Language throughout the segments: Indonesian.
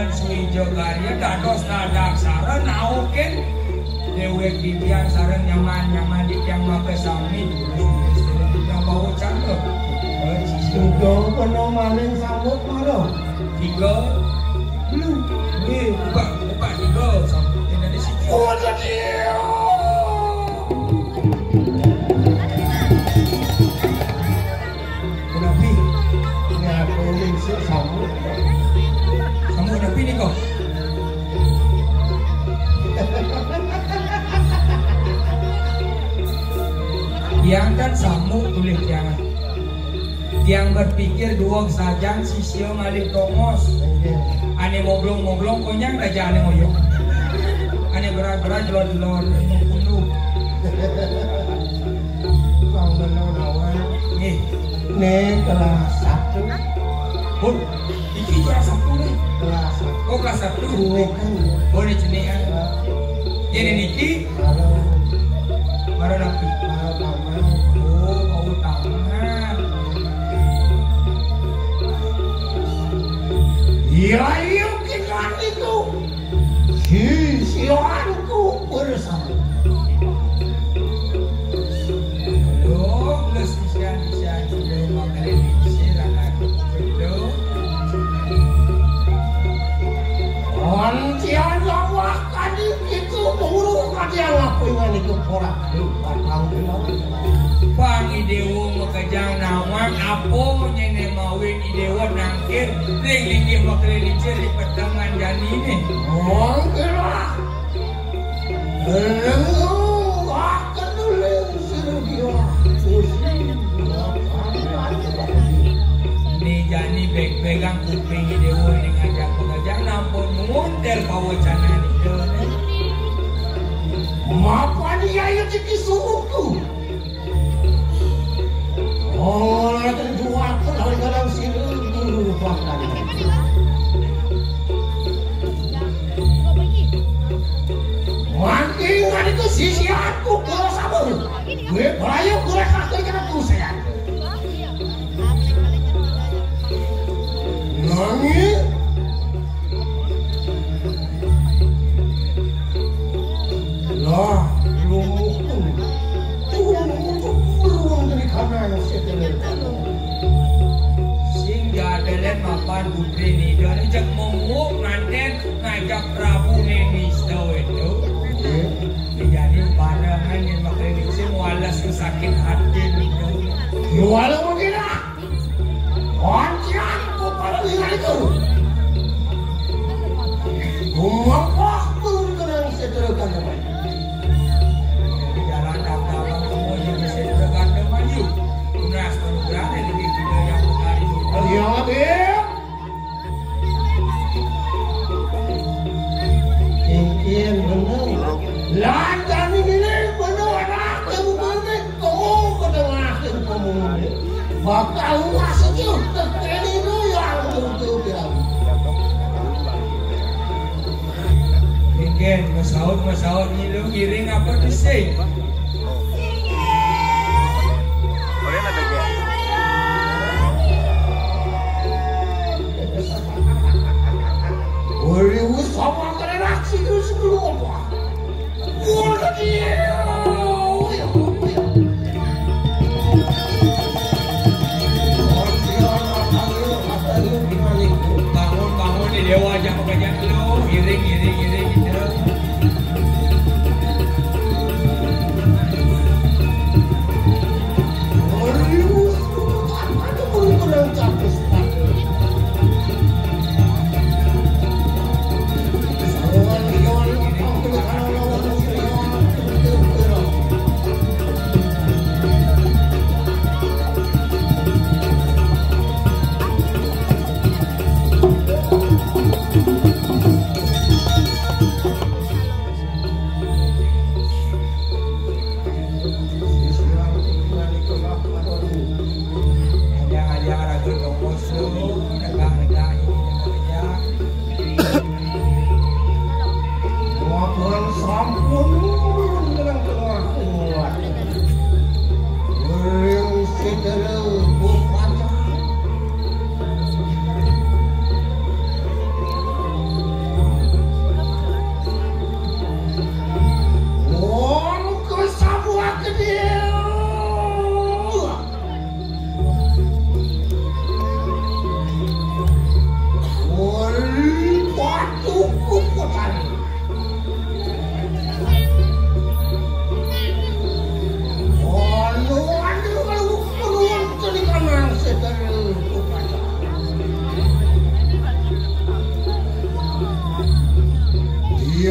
Dinten Suwijo Karya dados nadaksara naukeun dewek bibian sareng nyaman-nyaman di yang make sami yang bau cangkep. Sudah penuh maling sambut malah. Tiga. Belum. Buka tiga sambut dari situ. Oh jadi. Kenapa? Kenapa ini sambut? Sambut kenapa ni kau? Yang kan sambut tulis jangan. Yang berpikir duang sajang sisio ngalih tongos. Ane moblong-moblong konyang raja ane ngoyong. Ane berat-berat jelon-jelon penuh. Kau menawan. Nih kelas 1. Oh, ini kelas 1 nih. Kelas 1. Oh kelas 1. Ini kan. Oh ini jenis kan. Jadi niki. Baru napi. Oh mau tamat. Ya yuk kita itu. Sisianku bersama. Plus sisian sudah makan sisir anak itu. Antian lawak tadi itu mengurung dia ngapain itu orang Pang idewo makajang nawang apo nyene mawin idewo nangkir ring linggi maklelicir di petangan jani ini. Oh kira. Akan dulu suruh dia. Ni jani pegang kuping idewo ini ngajak makajang nampun muntel pawacana itu. Mapa dia itu disuruhku. Oh, terjual pun kadang-kadang sini dulu bahkan. Makin ada ke sisi aku kalau sabar. Gue berayu gue kaki kena tusen. Nani? Lah, lumuhku. Sehingga dalam mapan putri ni dia ajak momok nganten ngajak Prabu Nenisto itu. Jadi pandangan yang makanya semua alas sakit hati itu. Jual mungkin lah. Wajar kepada dia itu. Mengapa tu kena seteruskan teman? Jalan dapat semua jadi seteruskan teman you. Tunas berani lebih video yang menarik. Ya Abel. Mungkin benar. Lantan ini benar akan benar. Kau kedengar kamu ini. Bakal masuk itu tekan itu yang untuk bilang. Mungkin masaud nyilu giring apa disay. Boleh nak bagi? Boleh sama kerana situ sebelum apa? Boleh dia. Bangun di dewa aja makanya lu giring gitu.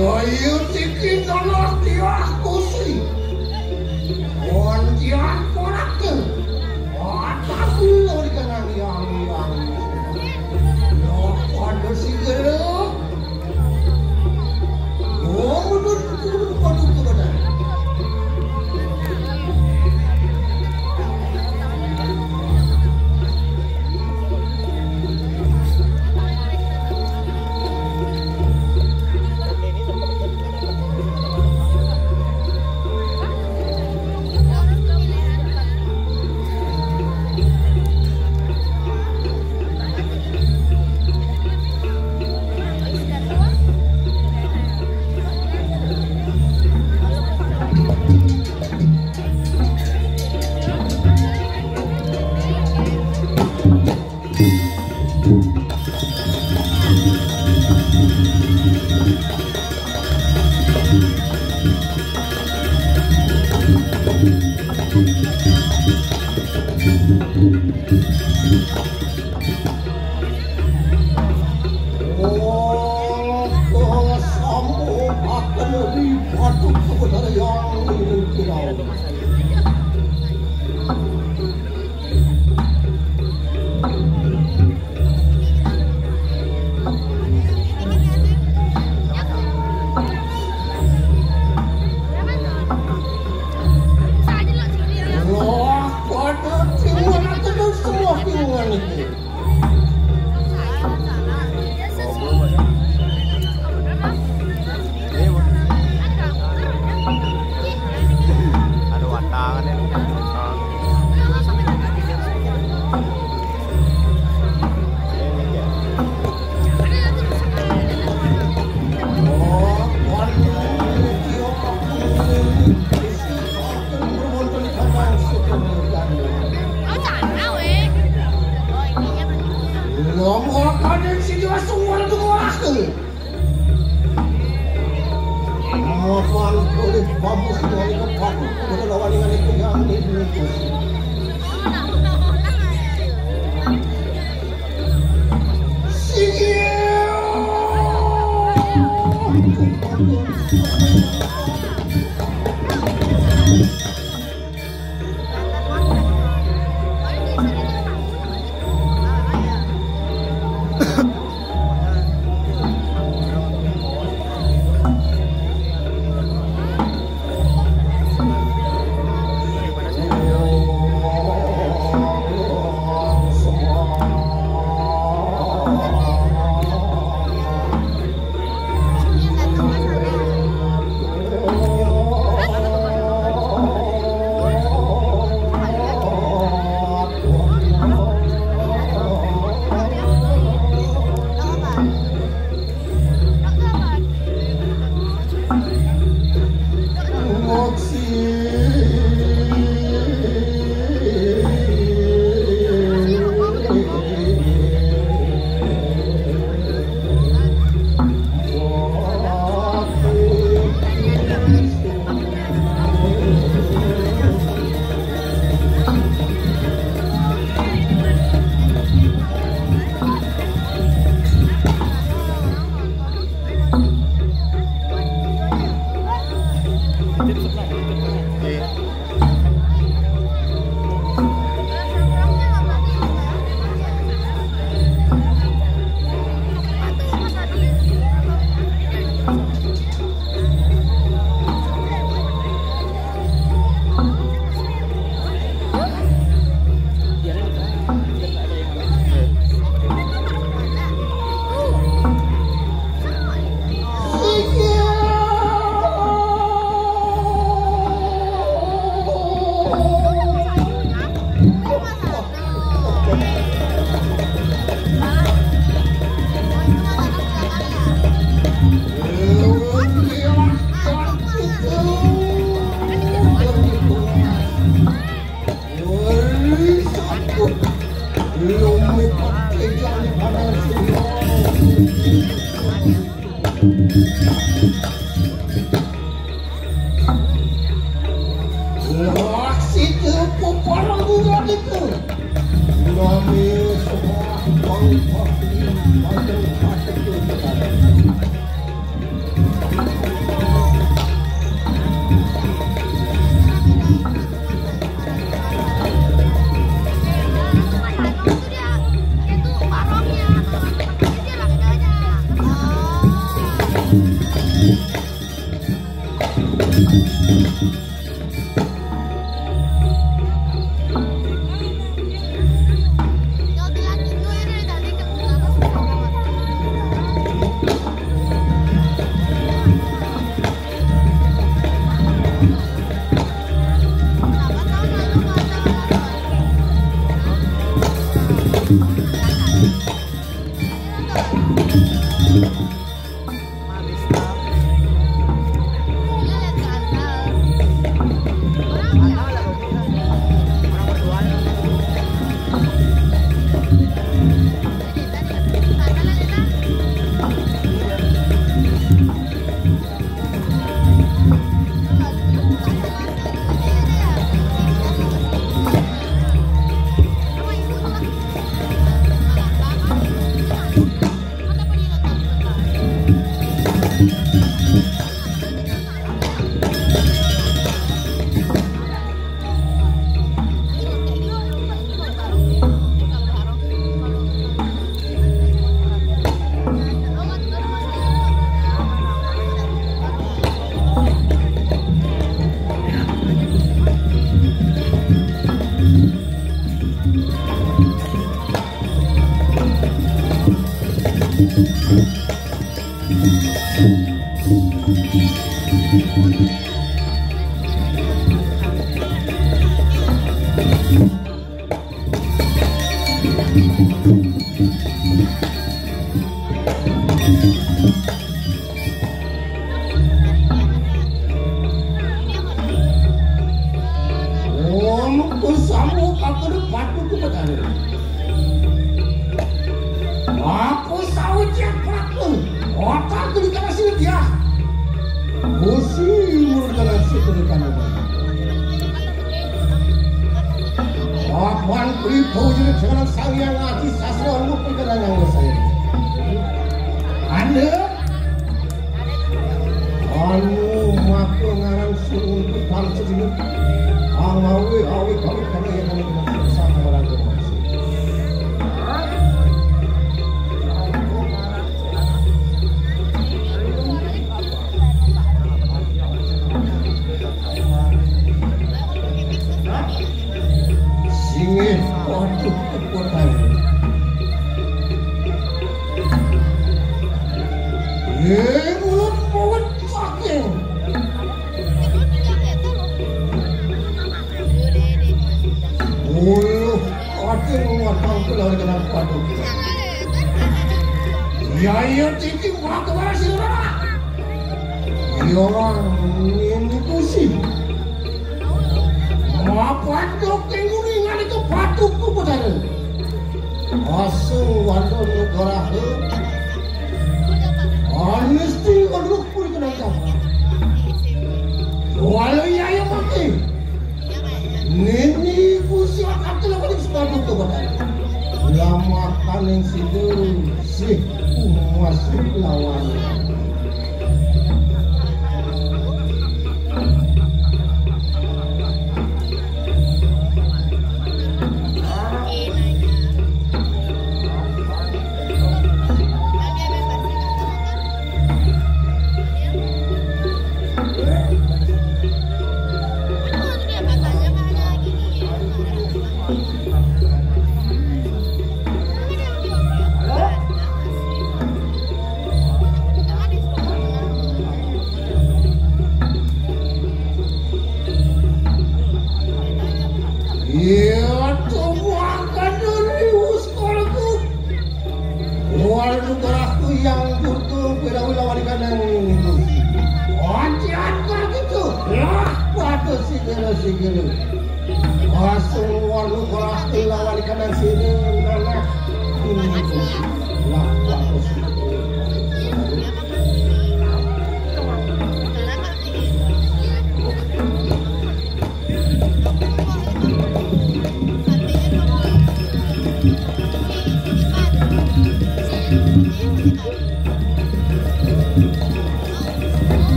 Yo tikin nolak dia kusi. On dia korakin. Tapi lo dikanan yang. Yo ada si gelap. Yo menurut padu dah.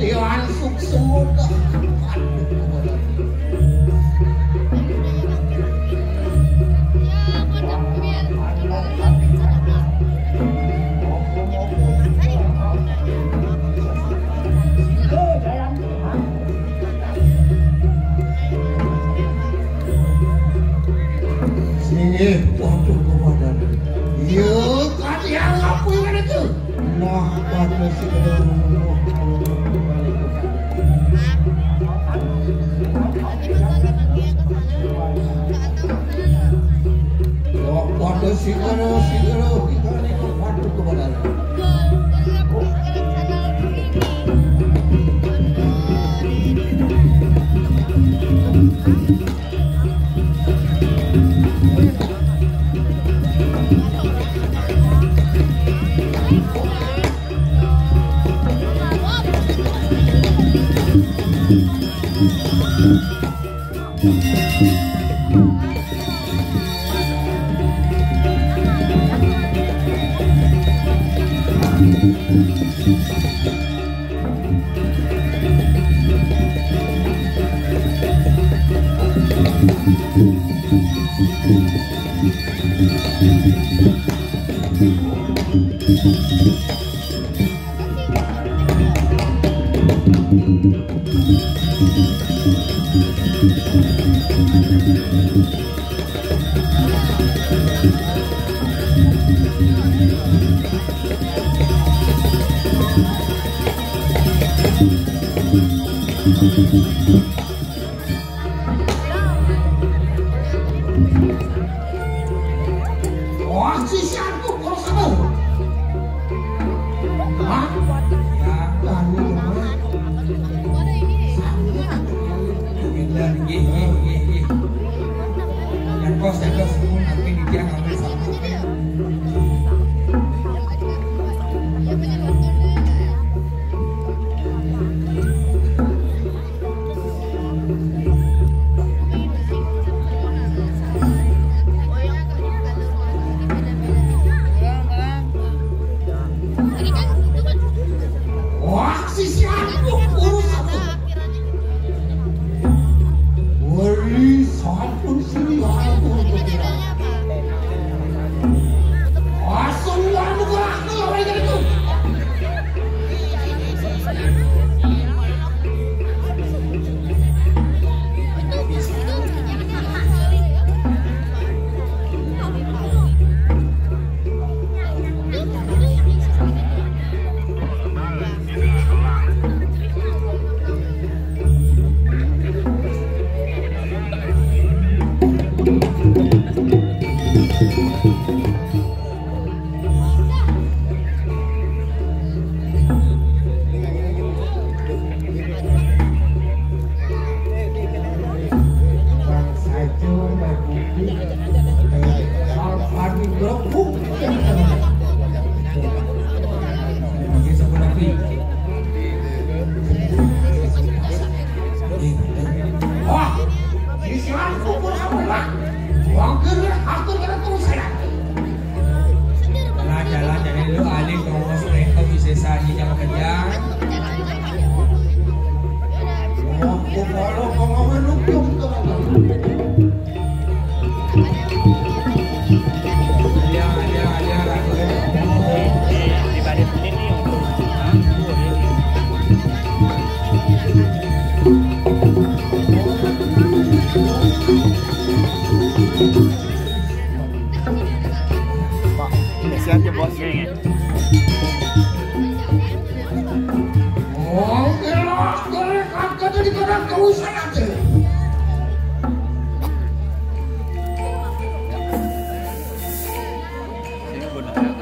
Tian suk semoga. Waduh komandan. Yuk, kasih yang ngapain itu? Nah, pada si kedua pada si kedua ikan itu waduh komandan. Wah, sisianku kalau sama. Hah? Ya, kami yang kos nanti dia ngambil satu. Wah, sisianku urus satu. Wali sampun sini aku. Asal kamu gerak kalau kayak gitu. Siapa bosnya? Oh, kagak jadi kadang kau saja.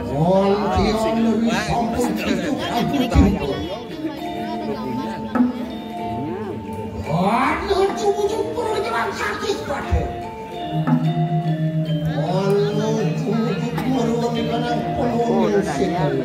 Oh, dia lebih sampun itu aku tahu. Waduh, cubu-cubu dengan sakit pada. Waduh, cubu-cubu merupakan karena penuh sekali.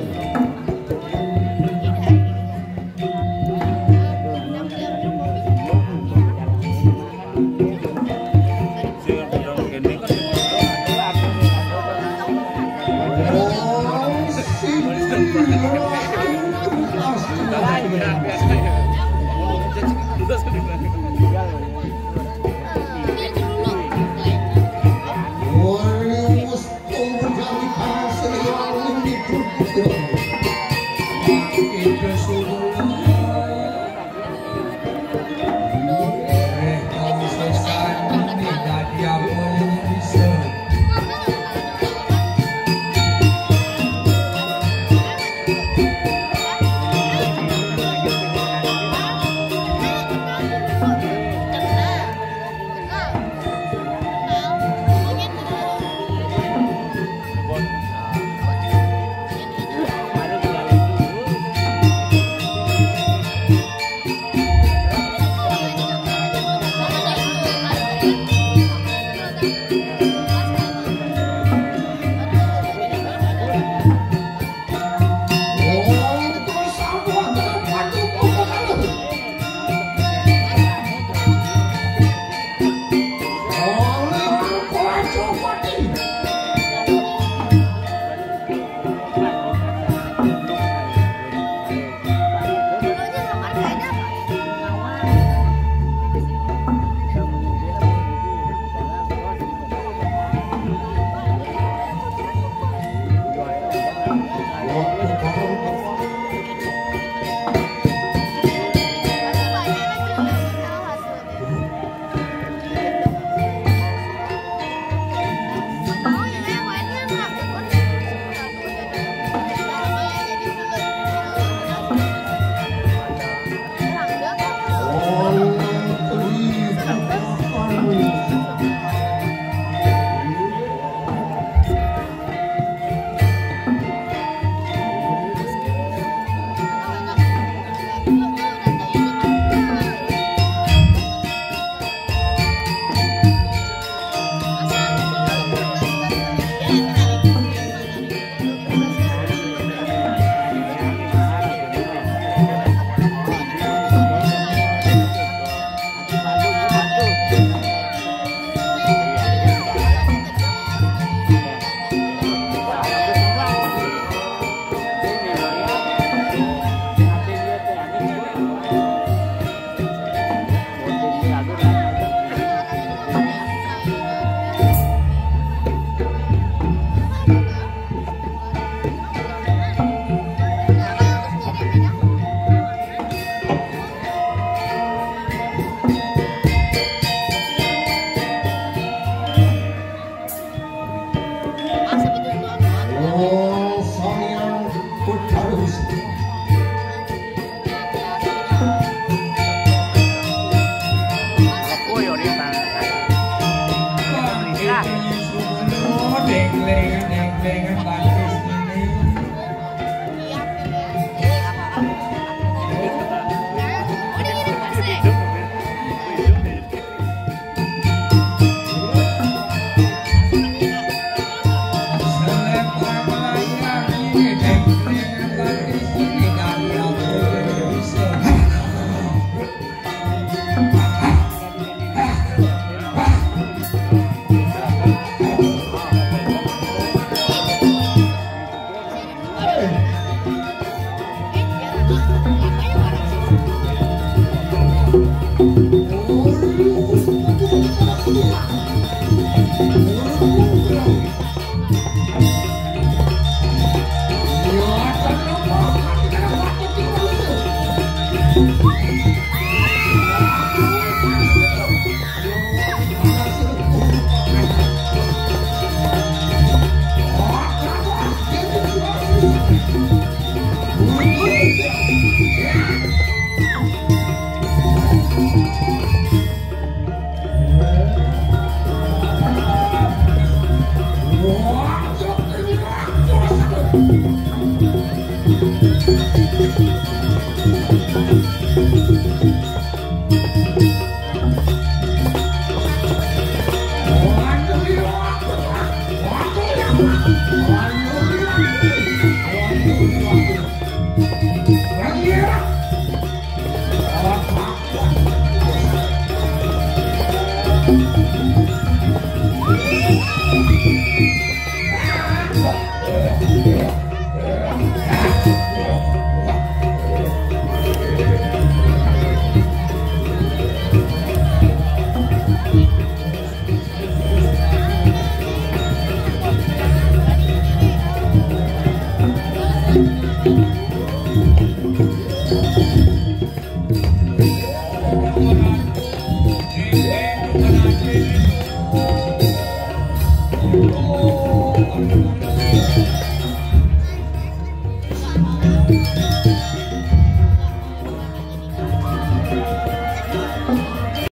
Ya,